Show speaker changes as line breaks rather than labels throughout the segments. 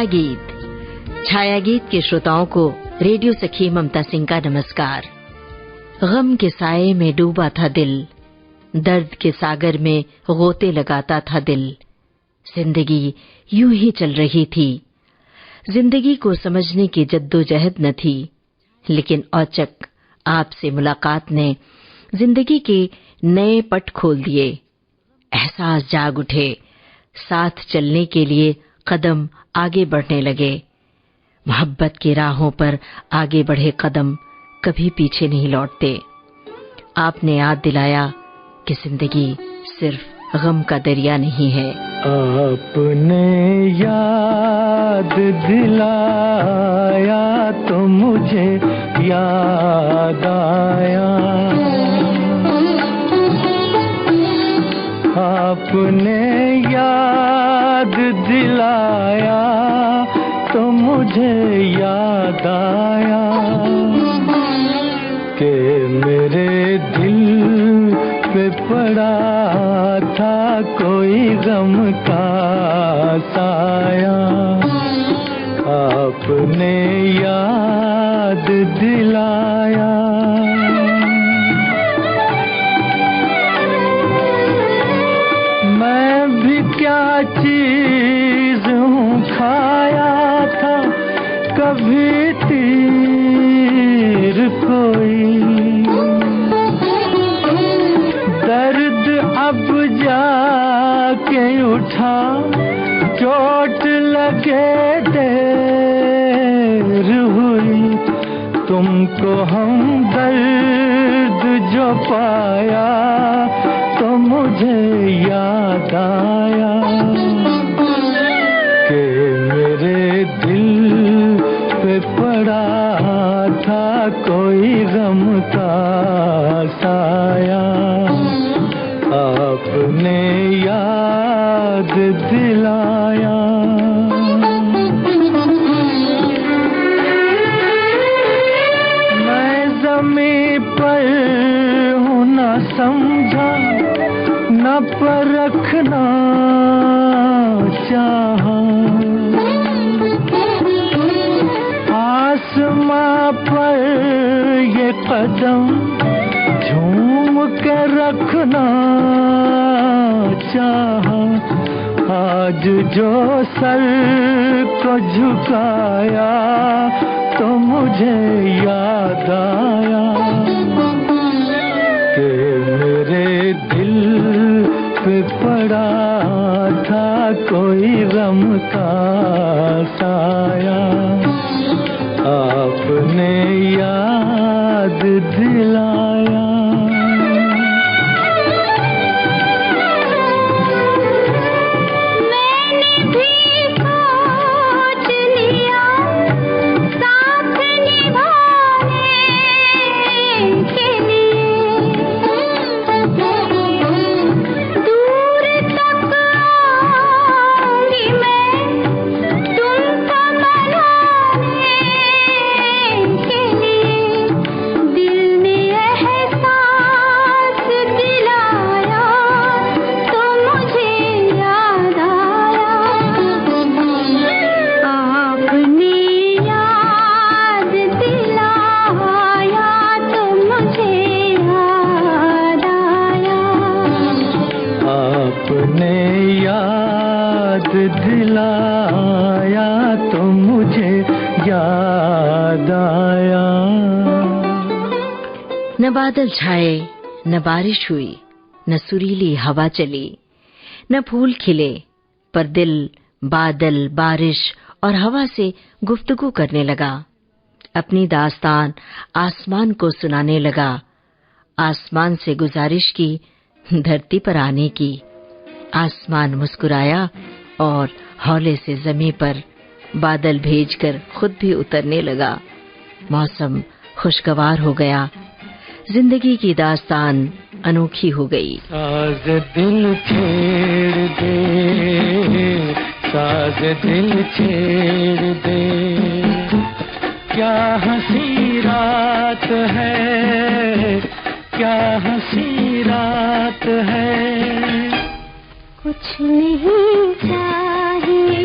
छाया गीत के श्रोताओं को रेडियो सखी ममता सिंह का नमस्कार। गम के साये में डूबा था दिल, दर्द के सागर में गोते लगाता था दिल। जिंदगी यूं ही चल रही थी, जिंदगी को समझने की जद्दोजहद न थी, लेकिन औचक आपसे मुलाकात ने जिंदगी के नए पट खोल दिए। एहसास जाग उठे, साथ चलने के लिए कदम आगे बढ़ने लगे। मोहब्बत की राहों पर आगे बढ़े कदम कभी पीछे नहीं लौटते। आपने याद दिलाया कि जिंदगी सिर्फ गम का दरिया नहीं है।
आपने याद दिलाया तो मुझे याद आया, आपने याद दिलाया तो मुझे याद आया कि मेरे दिल पे पड़ा था कोई गम का साया। आपने याद दिलाया। मैं भी क्या चीज हूँ, खाया था कभी तीर कोई, दर्द अब जाके उठा, चोट लगे देर हुई। तुमको हम दर्द जो पाया तो मुझे याद आया कि मेरे दिल पे पड़ा था कोई गम का साया। आपने याद दिलाया। मैं ज़मीं पर हूँ न समझा, न परखना चाहा, आसमां पर ये कदम झूम के रखना चाहा। आज जो सर को झुकाया तो मुझे याद आया कि मेरे दिल पे पड़ा था कोई गम का साया। आपने याद दिलाया। दिलाया तो मुझे याद आया।
न बादल छाए, न बारिश हुई, न सुरीली हवा चली, न फूल खिले, पर दिल बादल, बारिश और हवा से गुफ्तगू करने लगा। अपनी दास्तान आसमान को सुनाने लगा। आसमान से गुजारिश की धरती पर आने की। आसमान मुस्कुराया और हौले से ज़मीं पर बादल भेजकर खुद भी उतरने लगा। मौसम खुशगवार हो गया। जिंदगी की दास्तान अनोखी हो गई।
साज दिल छेड़ दे, साज दिल छेड़ दे, क्या हंसी रात है, क्या हंसी रात है।
कुछ नहीं चाहिए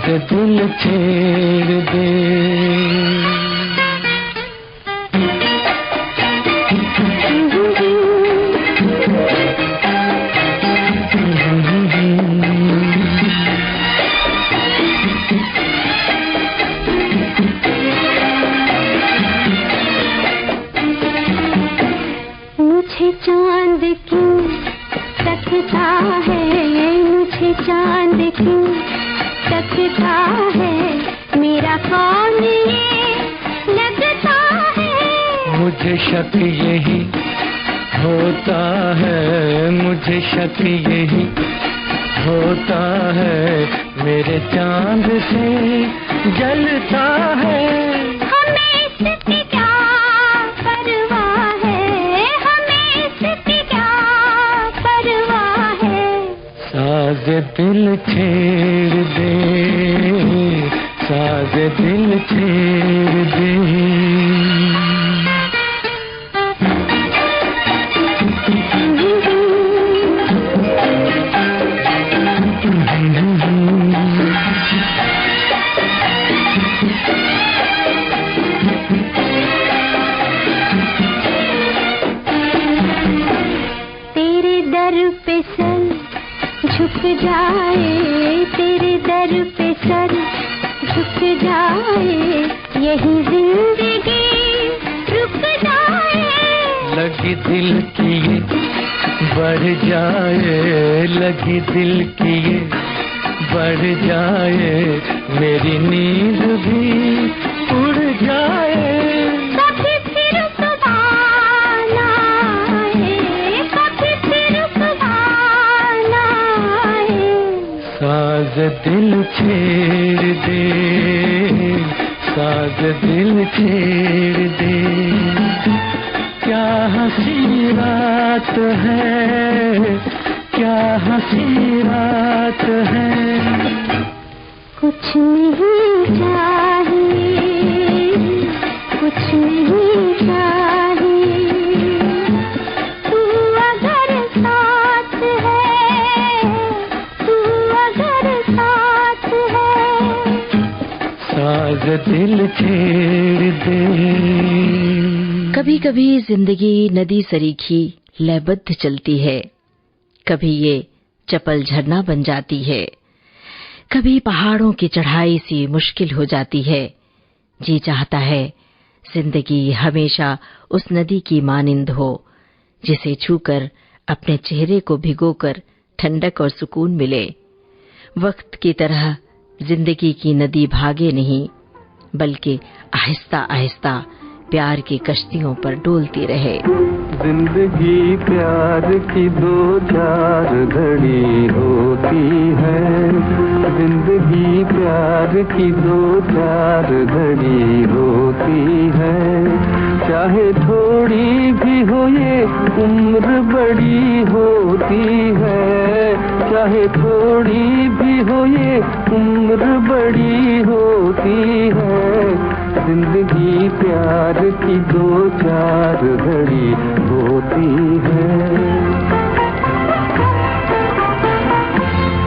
साज दिल छेड़ दे।
मुझे चांद क्यों तकता है, मुझे चांद क्यों तकता है, मेरा कौन ये लगता है।
मुझे शक यही होता है, मुझे शक यही होता है, मेरे चांद से जलता है।
हमें इसकी क्या परवाह है, हमें इसकी क्या परवाह है।
साज दिल छेड़ दे, साज दिल छेड़ दे।
तेरे दर पे सर झुक जाए, तेरे दर पे सर झुक जाए, यही जिंदगी रुक जाए।
लगी दिल की ये बढ़ जाए, लगी दिल की ये बढ़ जाए, मेरी नींद भी उड़ जाए।
कभी फिर सुबह आए, कभी फिर सुबह आए।
साज दिल छेड़ दे, साज दिल छेड़ दे। क्या हंसी रात है, क्या हंसी रात है।
कुछ नहीं चाहिए, कुछ नहीं चाहिए, तू अगर साथ है, तू अगर साथ है।
साज दिल छेड़ दे।
कभी कभी जिंदगी नदी सरीखी लयबद्ध चलती है, कभी ये चपल झरना बन जाती है, कभी पहाड़ों की चढ़ाई सी मुश्किल हो जाती है। जी चाहता है जिंदगी हमेशा उस नदी की मानिंद हो, जिसे छूकर अपने चेहरे को भिगोकर ठंडक और सुकून मिले। वक्त की तरह जिंदगी की नदी भागे नहीं, बल्कि आहिस्ता आहिस्ता प्यार की कश्तियों पर डोलती रहे।
जिंदगी प्यार की दो चार घड़ी होती है, जिंदगी प्यार की दो चार घड़ी होती है। चाहे थोड़ी भी हो ये उम्र बड़ी होती है, चाहे थोड़ी भी हो ये उम्र बड़ी होती है। जिंदगी प्यार की दो चार घड़ी होती है।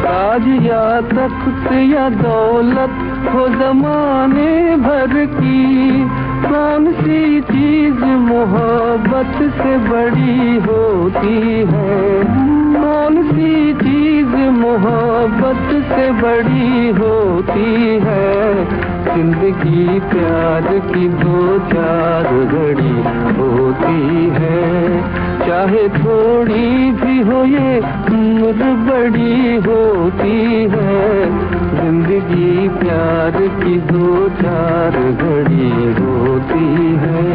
ताज या तख्त या दौलत हो जमाने भर की, कौन सी चीज मोहब्बत से बड़ी होती है। कौन सी चीज मोहब्बत से बड़ी होती है। जिंदगी प्यार की दो चार घड़ी होती है। चाहे थोड़ी भी हो ये उम्र बड़ी होती है। जिंदगी प्यार की दो चार घड़ी होती है।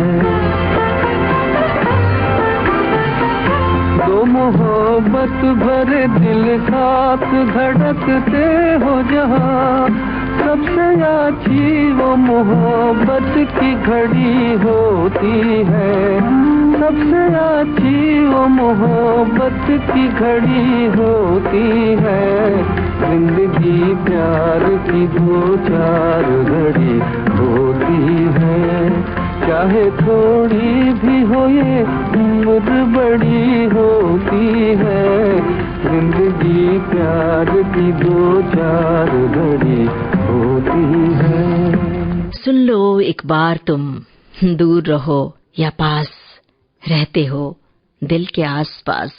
दो मोहब्बत भरे दिल साथ धड़कते हो जहाँ, सबसे अच्छी वो मोहब्बत की घड़ी होती है। सबसे अच्छी वो मोहब्बत की घड़ी होती है। जिंदगी प्यार की दो चार घड़ी होती है। चाहे थोड़ी भी हो ये उम्र बड़ी होती है। जिंदगी प्यार की दो चार घड़ी
सुन लो एक बार तुम, दूर रहो या पास, रहते हो दिल के आसपास।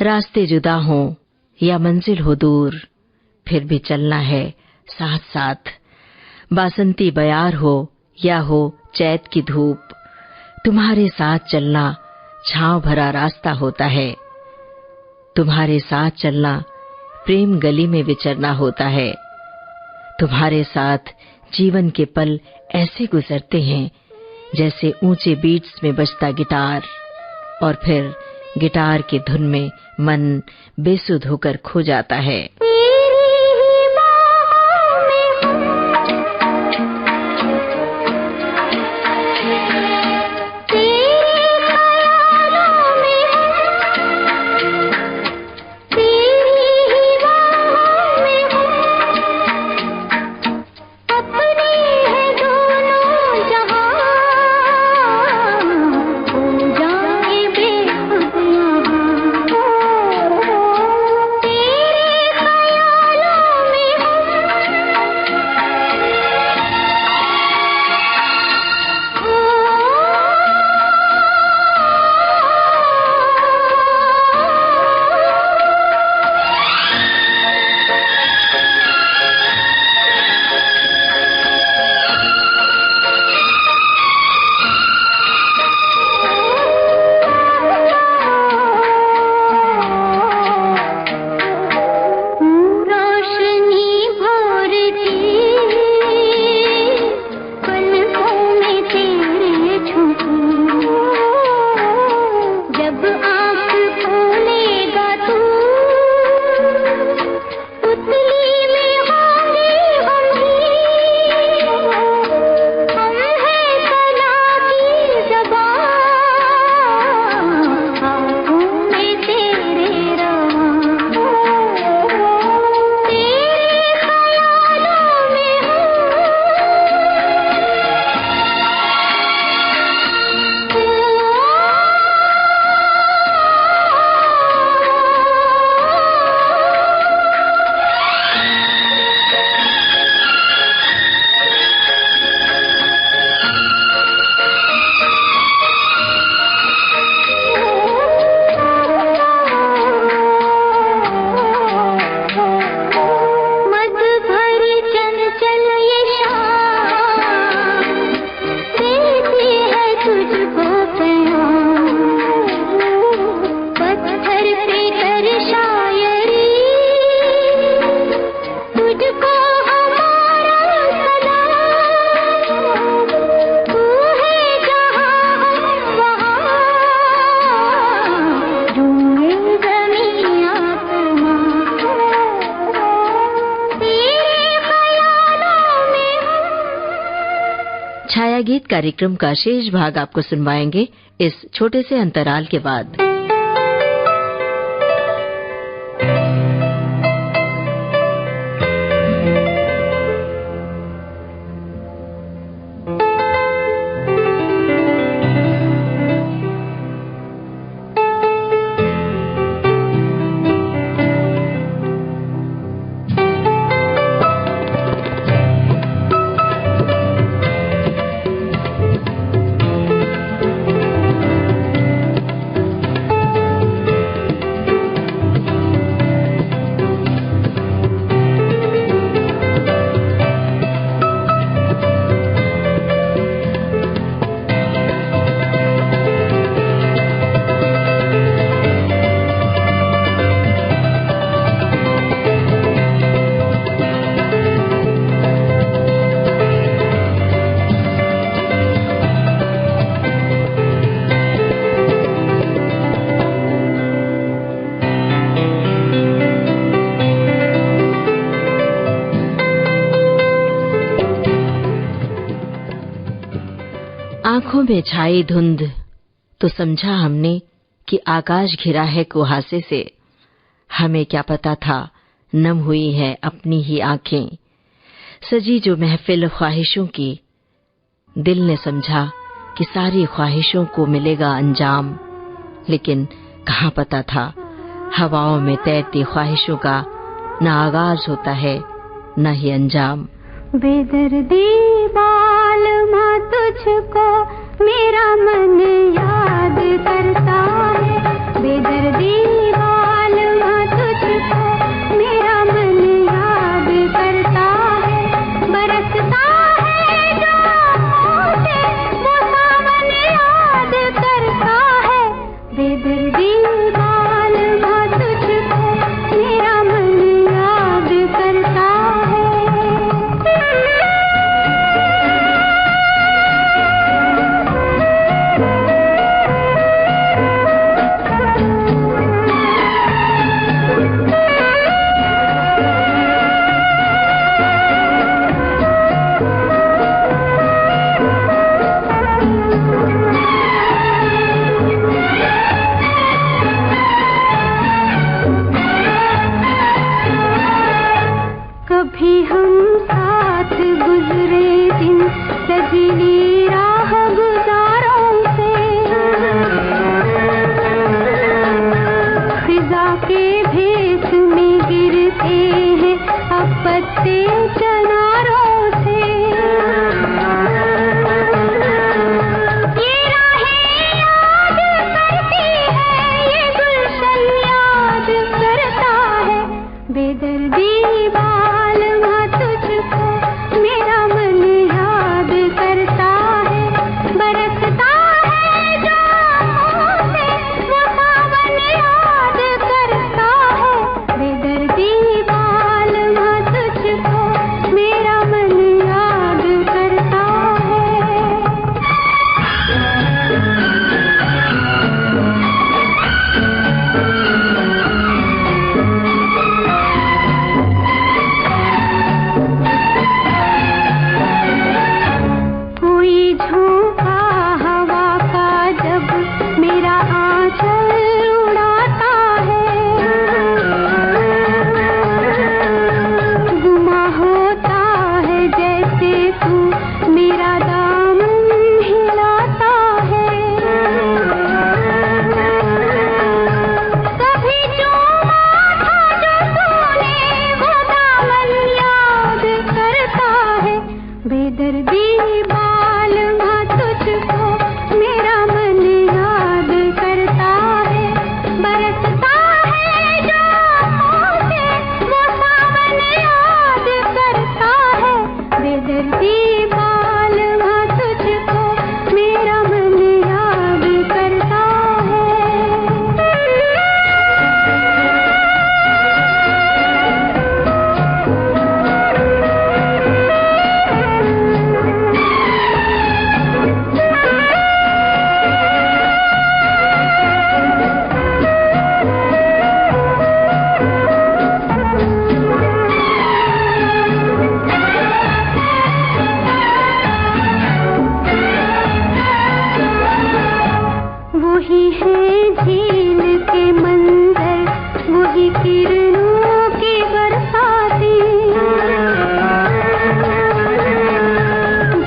रास्ते जुदा हो या मंजिल हो दूर, फिर भी चलना है साथ साथ। बासंती बयार हो या हो चैत की धूप, तुम्हारे साथ चलना छांव भरा रास्ता होता है। तुम्हारे साथ चलना प्रेम गली में विचरना होता है। तुम्हारे साथ जीवन के पल ऐसे गुजरते हैं जैसे ऊंचे बीट्स में बजता गिटार, और फिर गिटार की धुन में मन बेसुध होकर खो जाता है। छाया गीत कार्यक्रम का शेष भाग आपको सुनवाएंगे इस छोटे से अंतराल के बाद। आंखों में छाई धुंध तो समझा हमने कि आकाश घिरा है कुहासे से। हमें क्या पता था नम हुई है अपनी ही आंखें। सजी जो महफिल ख्वाहिशों की, दिल ने समझा कि सारी ख्वाहिशों को मिलेगा अंजाम। लेकिन कहाँ पता था हवाओं में तैरती ख्वाहिशों का न आगाज होता है न ही अंजाम।
बेदर्दी बालमा तुझको मेरा मन याद करता है, बेदर्दी बालमा तुझको मेरा मन याद करता है, बरसता है जो मुझे वो सावन याद करता है, बेदर्दी बालमा तुझको मेरा मन याद करता है। कभी हम साथ गुजरे दिन सजनी राह गुजारों से, फिजा के भेस में गिरते हैं अब पत्ते चनारों से, ये राहें याद करती है, ये गुलशन याद करता है, बेदर्दी बालमा तुझको मेरा मन याद करता है, बरसता है जो मुझे वो सावन याद करता है, बेदर्दी बालमा तुझको मेरा मन याद करता है। कोई झोंका हवा का जब मेरा आंचल उड़ाता है, गुमा होता है जैसे तू मेरा दामन हिलाता है, कभी चूमा था जो तूने वो दामन याद करता है, बेदर्दी बालमा तुझको मेरा मन याद करता है, बरसता है जो मुझे वो सावन याद करता है, बेदर्दी बालमा तुझको मेरा मन याद करता है। वही है झील के मंजर, वही किरणों की बरसाती,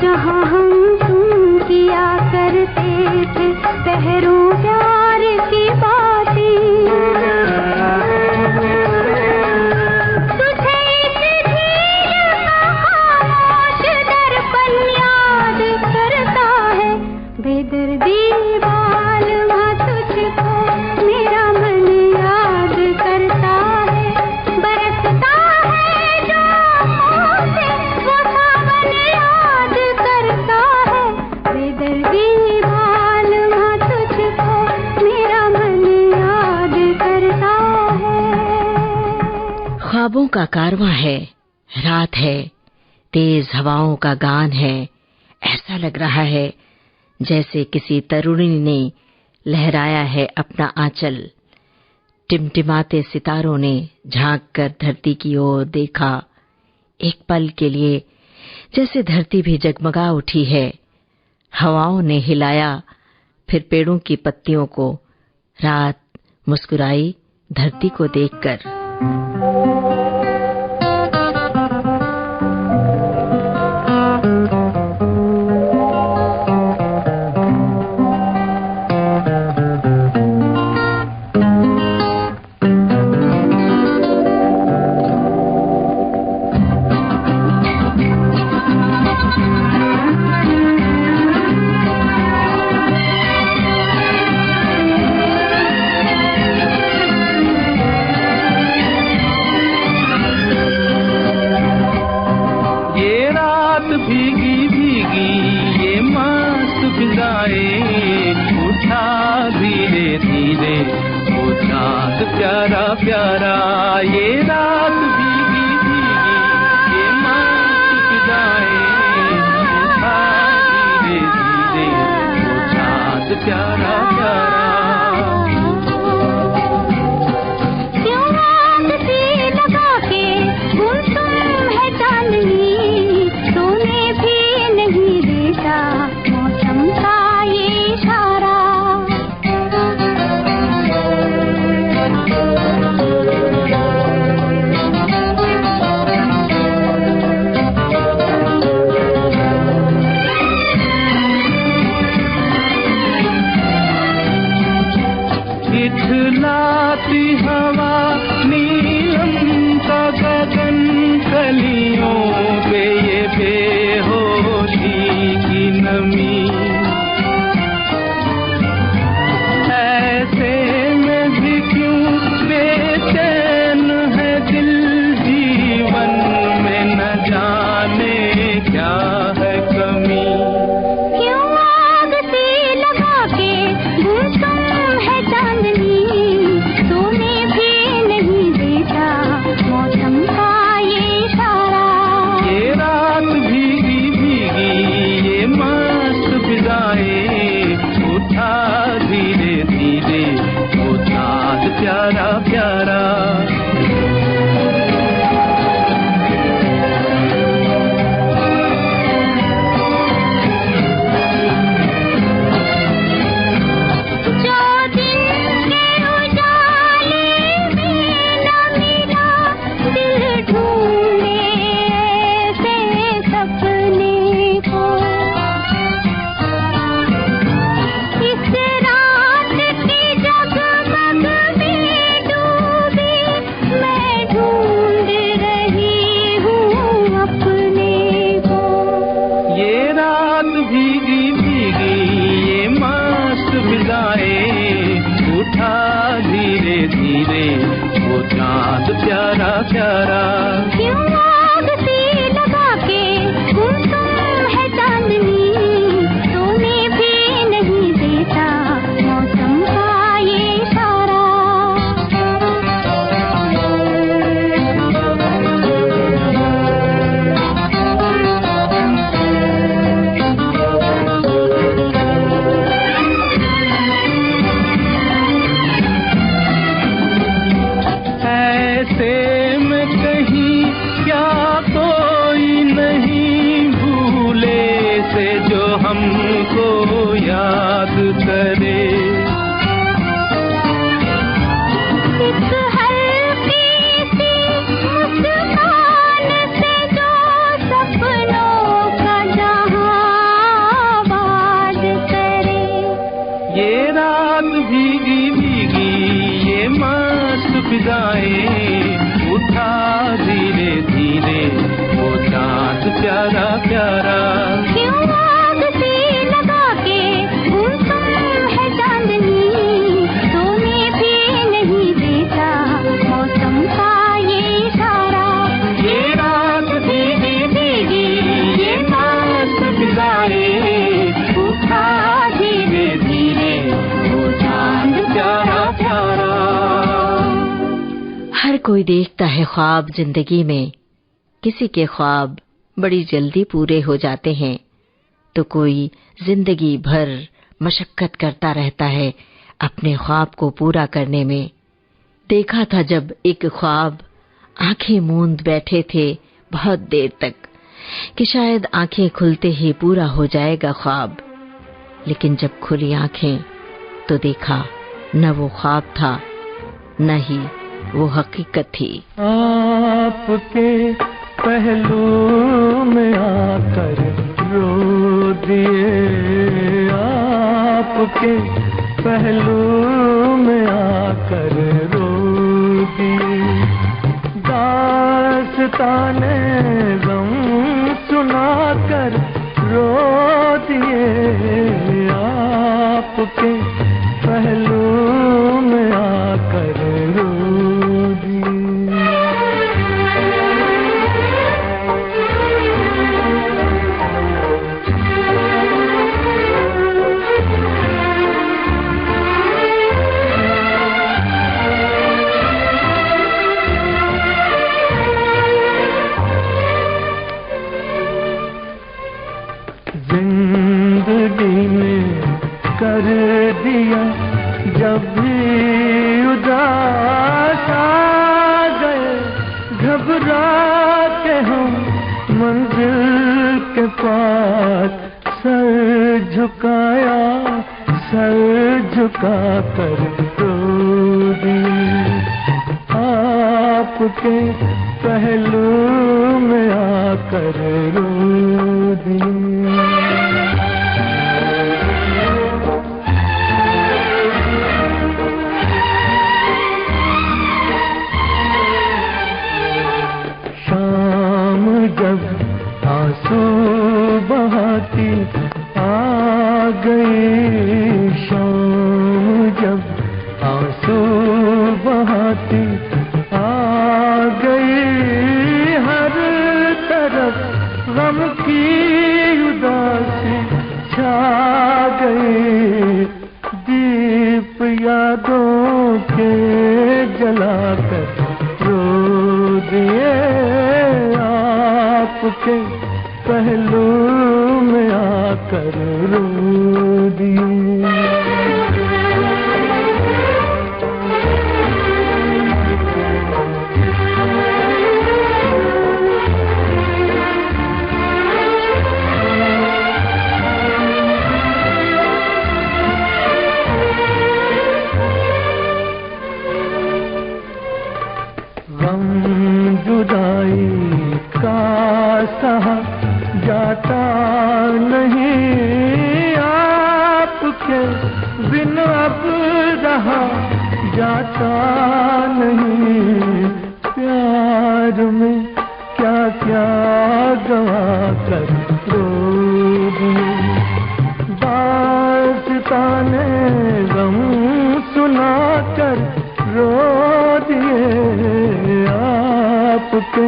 जहाँ हम तुम किया करते थे पहरों प्यार की बातें, तुझे इस झील का खामोश दर्पण याद करता है, बेदर्दी बालमा तुझको मेरा मन याद करता है, बरसता है जो मुझे वो सावन याद करता है, बेदर्दी बालमा तुझको मेरा मन याद करता है।
ख्वाबों का कारवां है, रात है, तेज हवाओं का गान है, ऐसा लग रहा है जैसे किसी तरुणी ने लहराया है अपना आंचल, टिमटिमाते सितारों ने झांक कर धरती की ओर देखा, एक पल के लिए जैसे धरती भी जगमगा उठी है, हवाओं ने हिलाया फिर पेड़ों की पत्तियों को, रात मुस्कुराई धरती को देखकर।
रात भीगी भीगी ये मस्त फिजाएं, उठा धीरे धीरे वो चाँद प्यारा प्यारा। ये रात भीगी भीगी ये मस्त फिजाएं, उठा धीरे धीरे वो चाँद प्यारा प्यारा। इठलाती हवा नीलम का गगन, कलियों पे ये बेहोशी की नमी। ऐसे में भी क्यों बेचैन है दिल, जीवन में न जाने क्या है कमी। प्यारा प्यारा भीगी भीगी ये मस्त फिजाएं, उठा धीरे धीरे वो चाँद प्यारा प्यारा।
क्यों आग सी लगा के गुमसुम है चांदनी, सोने भी नहीं देता मौसम का ये इशारा।
ऐसे में कहीं क्या कोई नहीं भूले से जो हमको याद करे।
एक हल्की सी मुस्कान से जो सपनों का जहां आबाद करे।
ये रात भीगी भीगी ये मस्त फिजाएं, उठा धीरे धीरे वो चाँद प्यारा प्यारा।
क्यों आग सी लगा के गुमसुम है चांदनी, सोने भी नहीं देता मौसम का ये इशारा।
ये रात भीगी भीगी ये मस्त फिजाएं, उठा धीरे धीरे वो चाँद प्यारा प्यारा।
हर कोई देखता है ख्वाब जिंदगी में, किसी के ख्वाब बड़ी जल्दी पूरे हो जाते हैं तो कोई जिंदगी भर मशक्कत करता रहता है अपने ख्वाब को पूरा करने में। देखा था जब एक ख्वाब, आंखें मूंद बैठे थे बहुत देर तक कि शायद आंखें खुलते ही पूरा हो जाएगा ख्वाब, लेकिन जब खुली आंखें तो देखा न वो ख्वाब था न ही वो हकीकत थी।
आपके पहलू में आकर रो दिए, आपके पहलू में आकर रो दिए। दास्ताने गम सुनाकर रो दिए, आपके पहलू में आकर रो दिए। जिंदगी ने कर दिया जब भी उदास आ गए, घबरा के हम मंजिल के पास सर झुकाया, सर झुका कर रो दिए। आपके पहलू में आकर रो दिए। शाम जब आंसू बहाती आ गई, शाम जब आंसू बहाती आ गई, हर तरफ गम की उदासी छा गई। दीप यादों के जलाकर रो दिए, आपके पहलू में आकर रो दिए। जुदाई का सहा जाता नहीं, आपके बिन अब रहा जाता नहीं। प्यार में क्या क्या गवा कर रो दिए, दास्ताने गम सुना कर रो दिए। आपके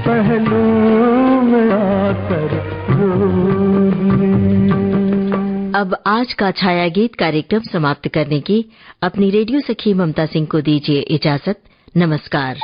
पहलू में आकर रो दिए।
अब आज का छाया गीत कार्यक्रम समाप्त करने की अपनी रेडियो सखी ममता सिंह को दीजिए इजाजत। नमस्कार।